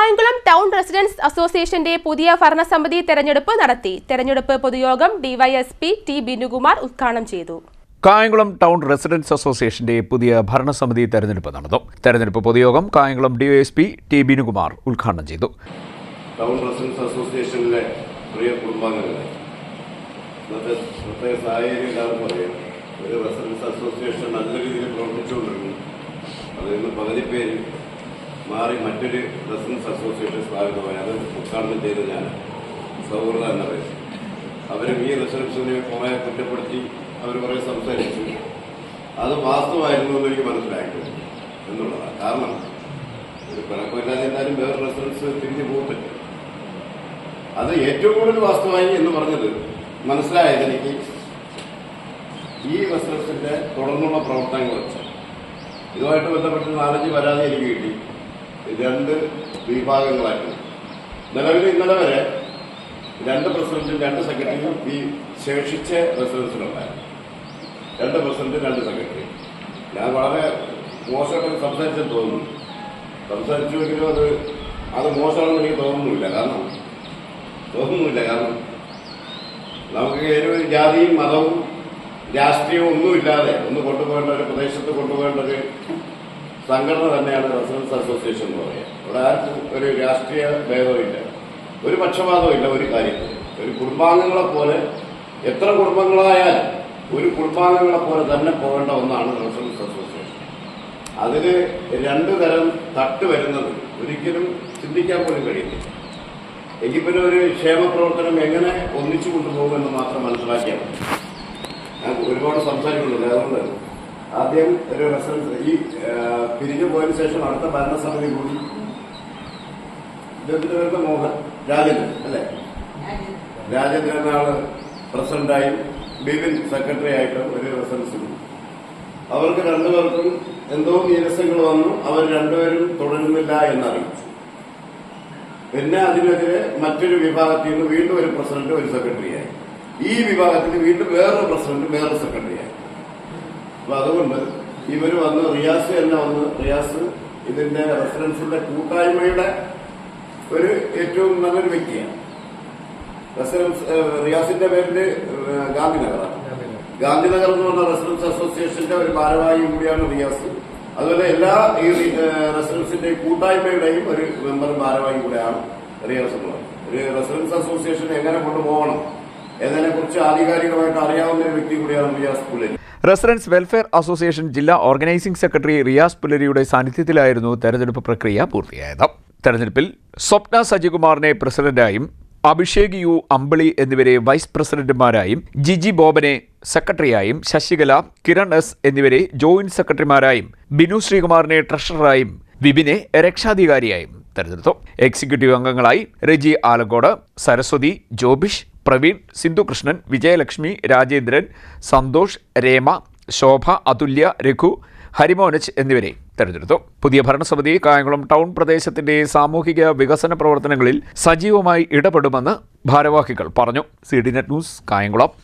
Kayamkulam town residence അസോസിയേഷന്റെ പുതിയ ഭരണസമിതി തെരഞ്ഞെടുപ്പ് നടത്തി. തെരഞ്ഞെടുപ്പ് പൊതുയോഗം ഡിവൈഎസ്പി ടി ബിനുകുമാർ ഉദ്ഘാടനം ചെയ്തു. കായംകുളം ടൗൺ റെസിഡൻസ് അസോസിയേഷന്റെ പുതിയ ഭരണസമിതി തെരഞ്ഞെടുപ്പ് നടന്നു. തെരഞ്ഞെടുപ്പ് പൊതുയോഗം കായംകുളം ഡിവൈഎസ്പി ടി ബിനുകുമാർ ഉദ്ഘാടനം ചെയ്തു. ടൗൺ റെസിഡൻസ് അസോസിയേഷനിലെ പ്രിയ കുടുംബാംഗങ്ങളെ, ഇന്നത്തെ പ്രത്യേക സാഹചര്യം കാരണം പറയാം, ഒരു റെസിഡൻസ് അസോസിയേഷൻ നല്ല രീതിയിൽ പ്രവർത്തിച്ചുകൊണ്ടിരുന്നു. അതിൽ നിന്ന് പകുതി പേര് മാറി മറ്റൊരു റെസിഡൻസ് അസോസിയേഷൻ സ്ഥാപിതമായി അത് ഉദ്ഘാടനം ചെയ്ത് ഞാൻ സൗഹൃദ എന്ന പേര് അവരും ഈ റെസിഡൻസിനെ കുറേ കുറ്റപ്പെടുത്തി അവർ കുറേ സംസാരിച്ചു. അത് വാസ്തവമായിരുന്നു എന്ന് എനിക്ക് മനസ്സിലായിട്ടുണ്ട് എന്നുള്ളതാണ്. കാരണം ഒരു പിണക്കമില്ലാതെ എന്തായാലും വേറെ റെസിഡൻസ് തിരിഞ്ഞു പോകത്തില്ല. അത് ഏറ്റവും കൂടുതൽ വാസ്തവമായി എന്ന് പറഞ്ഞത് മനസ്സിലായത് എനിക്ക് ഈ റെസിഡൻസിന്റെ തുടർന്നുള്ള പ്രവർത്തനങ്ങൾ വെച്ച് ഇതുമായിട്ട് ബന്ധപ്പെട്ട് 4-5 പരാതി എനിക്ക് കിട്ടി. 2 വിഭാഗങ്ങളായിരുന്നു. നിലവിൽ ഇന്നലെ വരെ 2 പ്രസിഡന്റും 2 സെക്രട്ടറിയും ഈ ശേഷിച്ച റെസിഡൻസിലുണ്ടായിരുന്നു. 2 പ്രസിഡന്റ് 2 സെക്രട്ടറി. ഞാൻ വളരെ മോശമായിട്ട് സംസാരിച്ചെന്ന് തോന്നുന്നു. സംസാരിച്ചുവെങ്കിലും അത് മോശമാണെന്ന് എനിക്ക് തോന്നുന്നില്ല. കാരണം നമുക്ക് ഒരു ജാതിയും മതവും രാഷ്ട്രീയവും ഒന്നുമില്ലാതെ കൊണ്ടുപോകേണ്ട ഒരു പ്രദേശത്ത് കൊണ്ടുപോകേണ്ട ഒരു സംഘടന തന്നെയാണ് റെസിഡൻസ് അസോസിയേഷൻ എന്ന് പറയുക. ഇവിടെ ആർക്കും ഒരു രാഷ്ട്രീയ ഭേദമില്ല, ഒരു പക്ഷപാതവും ഇല്ല. ഒരു കാര്യത്തിൽ ഒരു കുടുംബാംഗങ്ങളെ പോലെ എത്ര കുടുംബങ്ങളായാലും ഒരു കുടുംബാംഗങ്ങളെ പോലെ തന്നെ പോകേണ്ട ഒന്നാണ് റെസിഡൻസ് അസോസിയേഷൻ. അതിൽ 2 തരം തട്ട് വരുന്നത് ഒരിക്കലും ചിന്തിക്കാൻ പോലും കഴിയുന്നില്ല. എങ്കിൽ പിന്നെ ഒരു ക്ഷേമ പ്രവർത്തനം എങ്ങനെ ഒന്നിച്ചു കൊണ്ടുപോകുമെന്ന് മാത്രം മനസ്സിലാക്കിയാൽ മതി. ഞാൻ ഒരുപാട് സംസാരിക്കുന്നുണ്ട്. അതുകൊണ്ട് ആദ്യം ഒരു റെസിഡൻസ് ഈ പിരിഞ്ഞു പോയതിനു ശേഷം അടുത്ത ഭരണസമിതി കൂടി മോഹൻ രാജേന്ദ്രൻ അല്ലേ, രാജേന്ദ്രൻ എന്ന ആള് പ്രസിഡന്റായും ബിബിൻ സെക്രട്ടറി ആയിട്ടും ഒരു റെസിഡൻസ്. അവർക്ക് 2 പേർക്കും എന്തോ നീരസങ്ങൾ വന്നു. അവർ 2 പേരും തുടരുന്നില്ല എന്നറിയിച്ചു. പിന്നെ അതിനെതിരെ മറ്റൊരു വിഭാഗത്തിൽ നിന്ന് വീണ്ടും ഒരു പ്രസിഡന്റ് ഒരു സെക്രട്ടറിയായി. ഈ വിഭാഗത്തിൽ വീണ്ടും വേറൊരു പ്രസിഡന്റ് വേറൊരു സെക്രട്ടറിയായി. അപ്പൊ അതുകൊണ്ട് ഇവർ വന്ന് റിയാസ് ഇതിന്റെ റെസിഡൻസിന്റെ കൂട്ടായ്മയുടെ ഒരു ഏറ്റവും നല്ലൊരു വ്യക്തിയാണ്. റിയാസിന്റെ പേരില് ഗാന്ധിനഗർ എന്ന് പറഞ്ഞ റെസിഡൻസ് അസോസിയേഷന്റെ ഒരു ഭാരവാഹി കൂടിയാണ് റിയാസ്. അതുപോലെ എല്ലാ ഈ റെസിഡൻസിന്റെ കൂട്ടായ്മയുടെയും ഒരു മെമ്പർ ഭാരവാഹി കൂടെയാണ് റിയാസ് എന്ന് പറയുന്നത്. ഒരു റെസിഡൻസ് അസോസിയേഷൻ എങ്ങനെ കൊണ്ടുപോകണം എന്നതിനെക്കുറിച്ച് ആധികാരികമായിട്ട് അറിയാവുന്ന ഒരു വ്യക്തി കൂടിയാണ് റിയാസ് പുലരി. റെസിഡൻസ് വെൽഫെയർ അസോസിയേഷൻ ജില്ലാ ഓർഗനൈസിംഗ് സെക്രട്ടറി റിയാസ് പുലരിയുടെ സാന്നിധ്യത്തിലായിരുന്നു തെരഞ്ഞെടുപ്പ് പ്രക്രിയ പൂർത്തിയായത്. തെരഞ്ഞെടുപ്പിൽ സ്വപ്ന സജികുമാറിനെ പ്രസിഡന്റായും അഭിഷേക് യു അമ്പിളി എന്നിവരെ വൈസ് പ്രസിഡന്റുമാരായും ജിജി ബോബനെ സെക്രട്ടറിയായും ശശികല കിരൺ എസ് എന്നിവരെ ജോയിന്റ് സെക്രട്ടറിമാരായും ബിനു ശ്രീകുമാറിനെ ട്രഷററായും വിപിനെ രക്ഷാധികാരിയായും തെരഞ്ഞെടുത്തു. എക്സിക്യൂട്ടീവ് അംഗങ്ങളായി റെജി ആലങ്കോട്, സരസ്വതി, ജോബിഷ്, പ്രവീൺ, സിന്ധുകൃഷ്ണൻ, വിജയലക്ഷ്മി, രാജേന്ദ്രൻ, സന്തോഷ്, രേമ, ശോഭ, അതുല്യ, രഘു, ഹരിമോനച്ച് എന്നിവരെ തെരഞ്ഞെടുത്തു. പുതിയ ഭരണസമിതി കായംകുളം ടൗൺ പ്രദേശത്തിന്റെ സാമൂഹിക വികസന പ്രവർത്തനങ്ങളിൽ സജീവമായി ഇടപെടുമെന്ന് ഭാരവാഹികൾ പറഞ്ഞു. CDNet news, Kayamkulam.